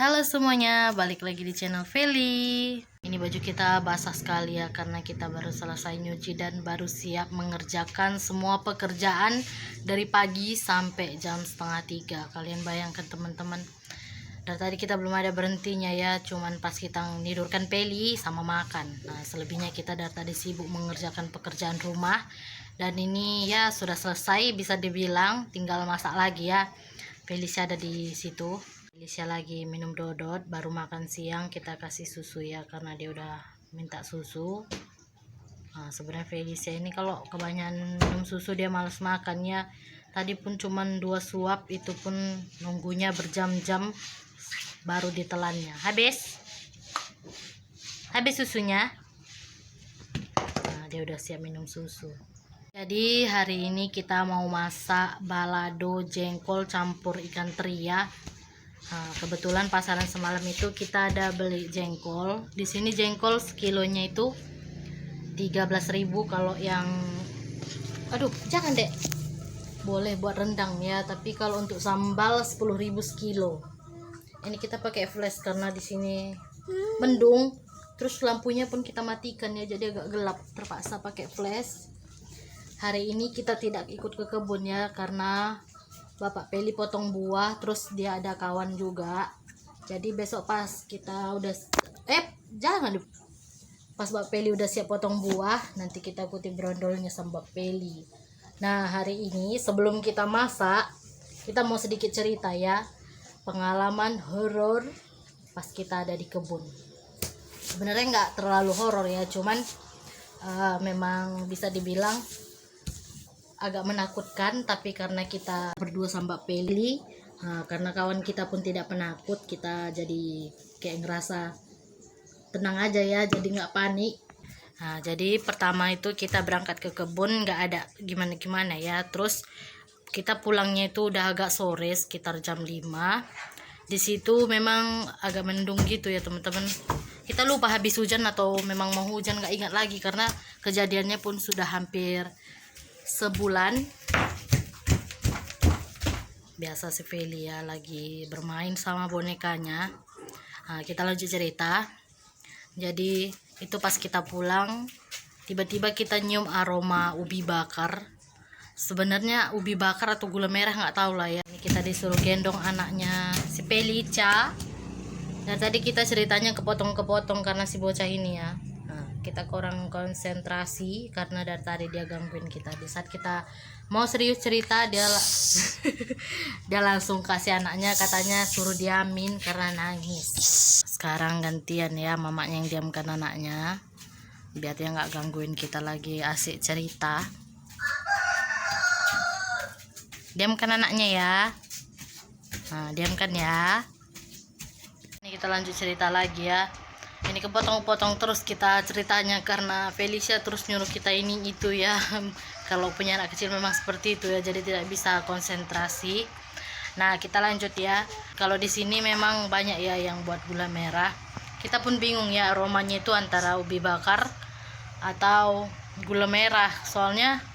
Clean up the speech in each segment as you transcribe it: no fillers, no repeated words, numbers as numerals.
Halo semuanya, balik lagi di channel Feli. Ini baju kita basah sekali ya, karena kita baru selesai nyuci dan baru siap mengerjakan semua pekerjaan dari pagi sampai jam 2:30. Kalian bayangkan teman-teman, dari tadi kita belum ada berhentinya ya, cuman pas kita menidurkan Feli sama makan. Nah, selebihnya kita dari tadi sibuk mengerjakan pekerjaan rumah. Dan ini ya sudah selesai, bisa dibilang tinggal masak lagi ya. Felicia ada di situ. Felicia lagi minum dodot, baru makan siang kita kasih susu ya, karena dia udah minta susu. Nah, sebenarnya Felicia ini kalau kebanyakan minum susu dia males makan ya. Tadi pun cuman 2 suap, itu pun nunggunya berjam-jam baru ditelannya. Habis susunya. Nah, dia udah siap minum susu. Jadi hari ini kita mau masak balado jengkol campur ikan teri ya. Nah, kebetulan pasaran semalam itu kita ada beli jengkol. Di sini jengkol sekilonya itu 13.000. Kalau yang jangan dek, boleh buat rendang ya, tapi kalau untuk sambal 10.000 sekilo. Ini kita pakai flash karena di sini mendung, terus lampunya pun kita matikan ya, jadi agak gelap, terpaksa pakai flash. Hari ini kita tidak ikut ke kebun ya, karena Bapak Peli potong buah, terus dia ada kawan juga. Jadi besok pas kita udah pas Bapak Peli udah siap potong buah, nanti kita ikuti brondolnya sama Bapak Peli. Nah, hari ini sebelum kita masak, kita mau sedikit cerita ya, pengalaman horor pas kita ada di kebun. Sebenarnya nggak terlalu horor ya, cuman memang bisa dibilang agak menakutkan, tapi karena kita berdua sama Mbak Peli, karena kawan kita pun tidak penakut, kita jadi kayak ngerasa tenang aja ya, jadi nggak panik. Nah, jadi pertama itu kita berangkat ke kebun, nggak ada gimana-gimana ya. Terus kita pulangnya itu udah agak sore, sekitar jam 5. Di situ memang agak mendung gitu ya teman-teman. Kita lupa habis hujan atau memang mau hujan, nggak ingat lagi, karena kejadiannya pun sudah hampir sebulan. Biasa si Feli ya lagi bermain sama bonekanya. Nah, kita lanjut cerita. Jadi itu pas kita pulang, tiba-tiba kita nyium aroma ubi bakar. Sebenarnya ubi bakar atau gula merah nggak tahu lah ya. Ini kita disuruh gendong anaknya si Felicia. Dan tadi kita ceritanya kepotong-kepotong karena si bocah ini ya. Kita kurang konsentrasi karena dari tadi dia gangguin kita. Di saat kita mau serius cerita, dia langsung kasih anaknya, katanya suruh diamin karena nangis. Sekarang gantian ya, mamanya yang diamkan anaknya biar dia nggak gangguin kita lagi asik cerita. Diamkan anaknya ya. Nah, diamkan ya. Ini kita lanjut cerita lagi ya. Ini kepotong-potong terus kita ceritanya karena Felicia terus nyuruh kita ini itu ya. Kalau punya anak kecil memang seperti itu ya, jadi tidak bisa konsentrasi. Nah, kita lanjut ya. Kalau di sini memang banyak ya yang buat gula merah. Kita pun bingung ya aromanya itu antara ubi bakar atau gula merah. Soalnya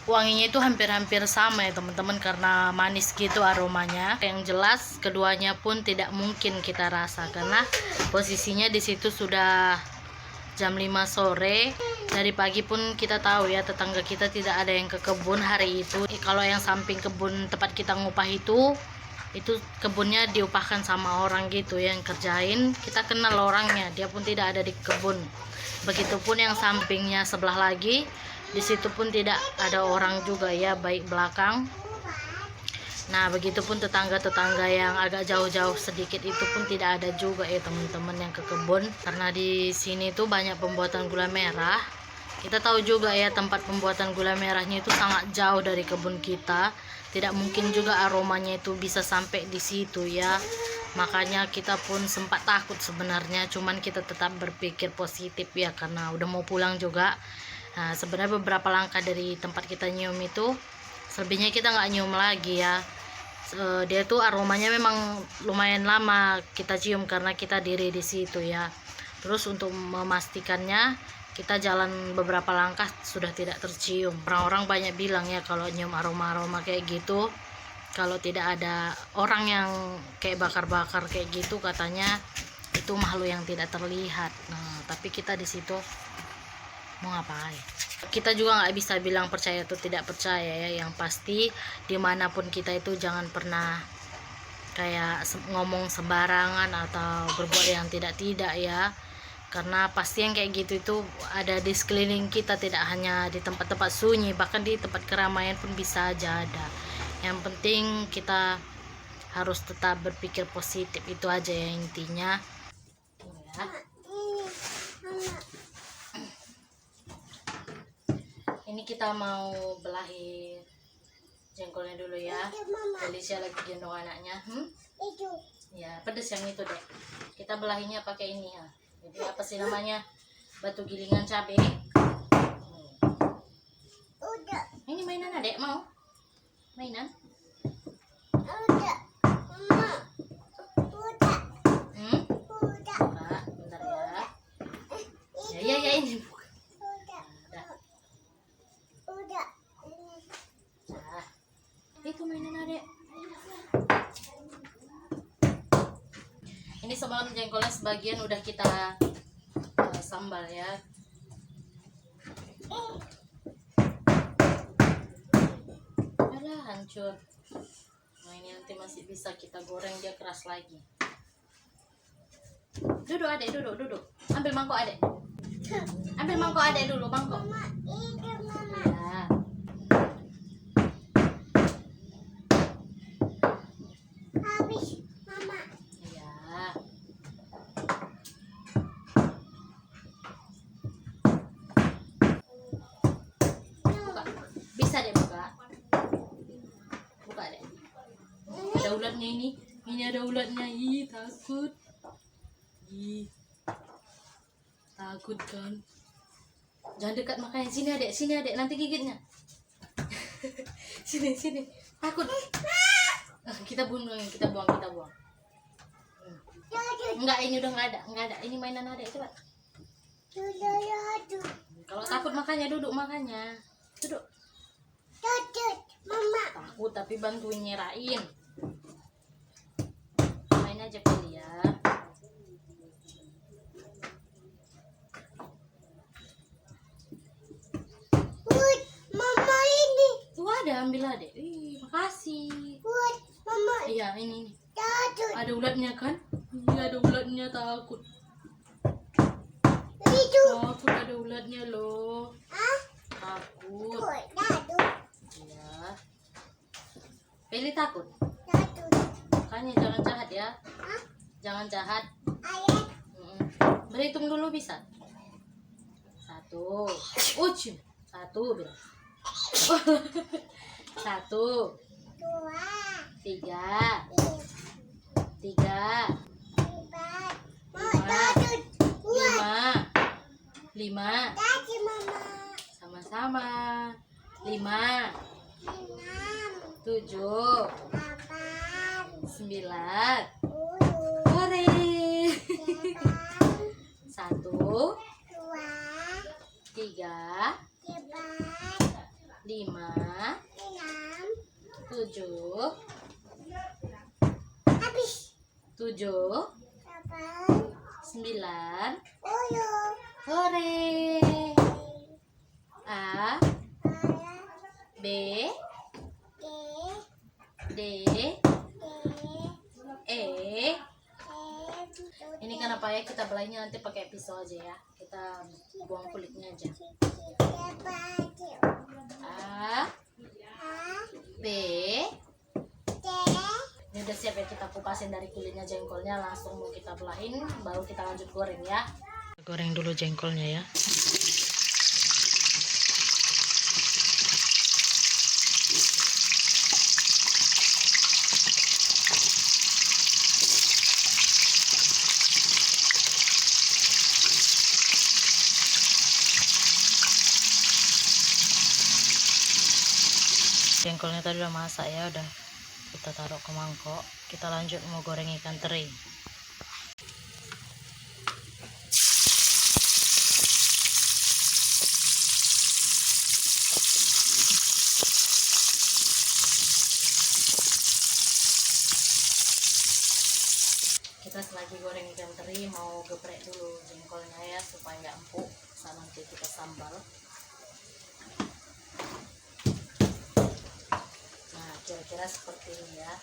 wanginya itu hampir-hampir sama ya teman-teman, karena manis gitu aromanya. Yang jelas keduanya pun tidak mungkin kita rasa karena posisinya di situ sudah jam 5 sore. Dari pagi pun kita tahu ya, tetangga kita tidak ada yang ke kebun hari itu. Kalau yang samping kebun tempat kita ngupah itu kebunnya diupahkan sama orang gitu yang kerjain. Kita kenal orangnya, dia pun tidak ada di kebun. Begitupun yang sampingnya sebelah lagi, di situ pun tidak ada orang juga ya, baik belakang. Nah, begitupun tetangga-tetangga yang agak jauh-jauh sedikit itu pun tidak ada juga ya teman-teman yang ke kebun, karena di sini tuh banyak pembuatan gula merah. Kita tahu juga ya tempat pembuatan gula merahnya itu sangat jauh dari kebun kita. Tidak mungkin juga aromanya itu bisa sampai di situ ya. Makanya kita pun sempat takut sebenarnya, cuman kita tetap berpikir positif ya karena udah mau pulang juga. Nah, sebenarnya beberapa langkah dari tempat kita nyium itu, selebihnya kita nggak nyium lagi ya. Dia tuh aromanya memang lumayan lama kita cium karena kita diri di situ ya. Terus untuk memastikannya, kita jalan beberapa langkah sudah tidak tercium. Orang-orang banyak bilang ya kalau nyium aroma-aroma kayak gitu kalau tidak ada orang yang kayak bakar-bakar kayak gitu, katanya itu makhluk yang tidak terlihat. Nah, tapi kita di situ mau ngapain? Kita juga nggak bisa bilang percaya atau tidak percaya ya. Yang pasti dimanapun kita itu jangan pernah kayak ngomong sembarangan atau berbuat yang tidak-tidak ya, karena pasti yang kayak gitu itu ada di sekeliling kita, tidak hanya di tempat-tempat sunyi, bahkan di tempat keramaian pun bisa aja ada. Yang penting kita harus tetap berpikir positif, itu aja ya intinya ya. Ini kita mau belahi jengkolnya dulu ya. Felicia lagi gendong anaknya. Ya, pedes yang itu deh. Kita belahinya pakai ini ya. Jadi apa sih namanya? Batu gilingan cabai. Udah. Ini mainan adek mau? Mainan? Udah. Mama. Udah. Udah. Buka, bentar ya. Ya ini buka. Udah. Nah, Udah. nah. Itu mainan adek. Ini semalam jengkolnya sebagian udah kita sambal ya. Alah, hancur. Nah, ini nanti masih bisa kita goreng, dia keras lagi. Duduk adek, duduk. Ambil mangkok adek. Ambil mangkok adek dulu, mangkok. Mama, itu mama. Ya. Habis mama. Ya. Buka. Bisa deh buka. Buka deh. Ada ulatnya ini. Ini ada ulatnya. Ih, takut. Ih. Takut kan? Jangan dekat makanya. Sini adek, nanti gigitnya. sini. Takut. Kita buang. Enggak, ini udah enggak ada. Ini mainan adek, coba. Sudah ada. Kalau takut makanya duduk makanya. Duduk. Tutup mama. Takut tapi bantuin nyerain. Main aja kali ya. Wut, mama ini. Tuh ada, ambil adek. Ih, makasih. Wut, mama. Iya, ini. Tutup. Ada ulatnya kan? Iya, ada ulatnya, takut. Itu. Takut ada ulatnya loh. Ah, Takut. tutup. Iya. Feli takut. Tutup. Makanya jangan jahat ya. Ah, Jangan jahat. ayat. Berhitung dulu bisa. 1. Ucim. 1 bilang. 1, Dua. 3, Tiga. 3, Empat. Mau tutup. Wut. 5. Tadi mama. Sama-sama. 5, Enam. 7, Delapan. 9. 10. Hore. 1, 2. 3, 4. 5, 6. 7, Habis. 7, 8. 9. 10. Hore. A, B, D, E. Ini kenapa ya kita belainya nanti pakai pisau aja ya. Kita buang kulitnya aja. A, B. Ini udah siap ya, kita kupasin dari kulitnya jengkolnya, langsung mau kita belahin, baru kita lanjut goreng ya. Goreng dulu jengkolnya ya. Jengkolnya tadi udah masak ya, udah kita taruh ke mangkok. Kita lanjut mau goreng ikan teri. Kita selagi goreng ikan teri mau geprek dulu jengkolnya ya supaya nggak empuk. Saat nanti kita sambal. Nah, kira-kira seperti ini ya.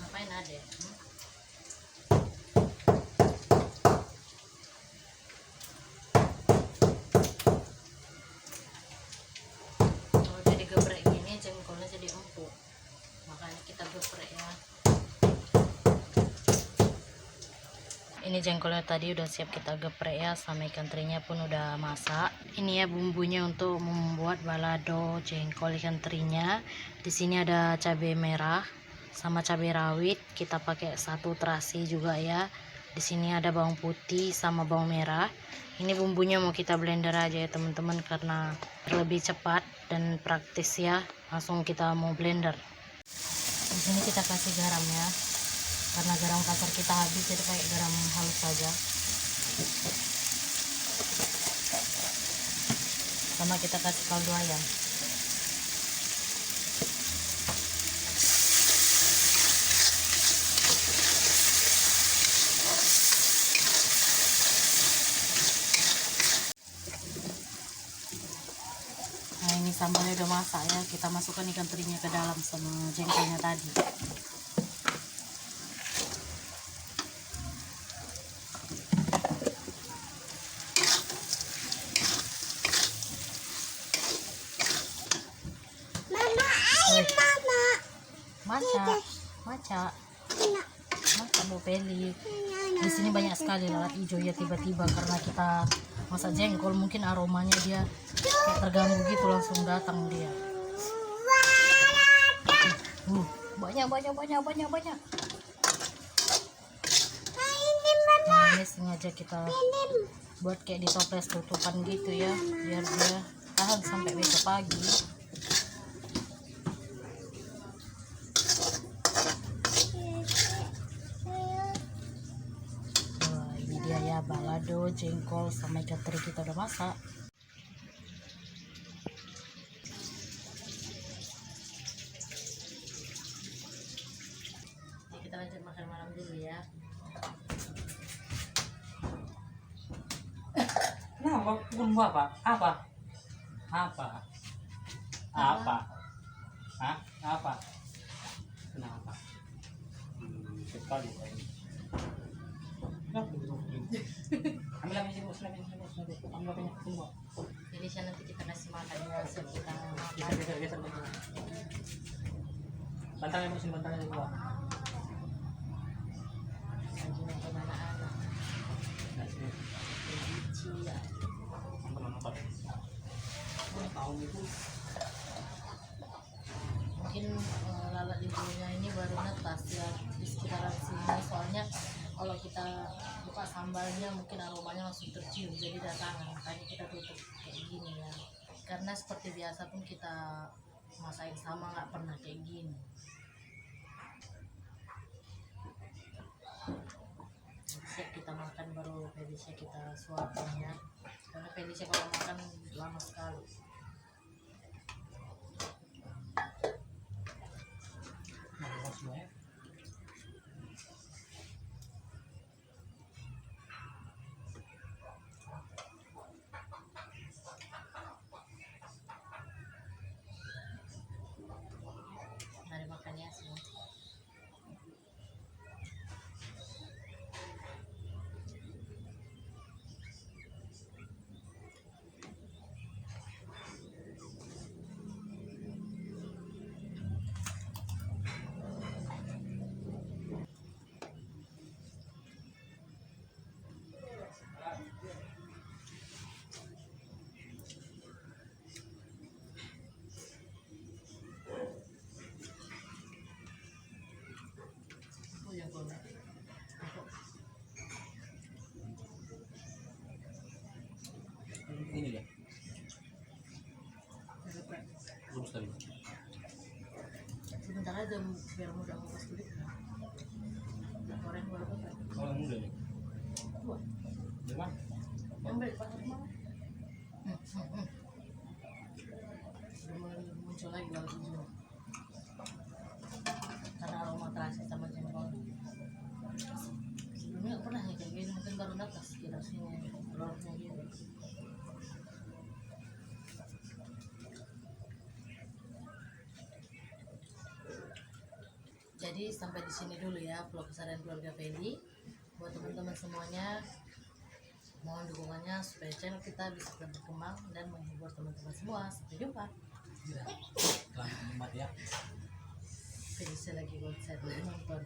Ngapain ada? Kalau jadi geprek gini jengkolnya jadi empuk. Makanya kita geprek ya. Ini jengkolnya tadi udah siap kita geprek ya, sama ikan terinya pun udah masak. Ini ya bumbunya untuk membuat balado jengkol ikan terinya. Di sini ada cabai merah sama cabai rawit. Kita pakai 1 terasi juga ya. Di sini ada bawang putih sama bawang merah. Ini bumbunya mau kita blender aja ya teman-teman karena lebih cepat dan praktis ya. Langsung kita mau blender. Di sini kita kasih garam ya. Karena garam kasar kita habis, jadi pakai garam halus saja. Sama kita kasih kaldu ayam. Nah, ini sambalnya udah masak ya. Kita masukkan ikan terinya ke dalam sama jengkolnya tadi. Mama, ayo mama. Maca Bu Peli. Di sini banyak sekali lalat hijau ya tiba-tiba karena kita masak jengkol, mungkin aromanya dia kayak terganggu gitu, langsung datang dia. Banyak. Nah, ini sengaja kita buat kayak di toples tutupan gitu ya, biar dia tahan sampai besok pagi. Balado, jengkol, sama ikan teri kita udah masak. Jadi kita lanjut makan malam dulu ya. Nah, bumbu apa? Apa? Hah? Apa? Kenapa? Sekali kali. Kenapa begitu? Ambil banyak semua. Jadi nanti kita kasih makan ya, siap kita makan. Geser. Bantalnya musim bantalnya dua. Mungkin anak-anak. Cia. Mungkin lalat hijaunya ini baru netas ya di sekitaran sini, soalnya kalau kita buka sambalnya mungkin aromanya langsung tercium, jadi datangan, makanya kita tutup kayak gini ya, karena seperti biasa pun kita masakin sama nggak pernah kayak gini. Siap kita makan baru Felicia kita suapin ya, karena Felicia kalau makan lama sekali. Mari makan ya semua. Ini ya. Lurus tadi. Sebentar aja biar mudah ngupas kulit. Goreng berapa kan? Oh, yang muda nih. dua. Di mana? Yang beli pasar kemarin. Udah mulai muncul lagi laut hijau. Karena aroma terasa sama jengkol. Sebelumnya nggak pernah ya kayak gini, mungkin baru dapat sekitar sini telurnya gitu. Jadi sampai di sini dulu ya vlog keseharian keluarga Feli. Buat teman-teman semuanya, mohon dukungannya supaya channel kita bisa terus berkembang dan menghibur teman-teman semua. Sampai jumpa. Selamat menikmati ya. Feli lagi konser nonton.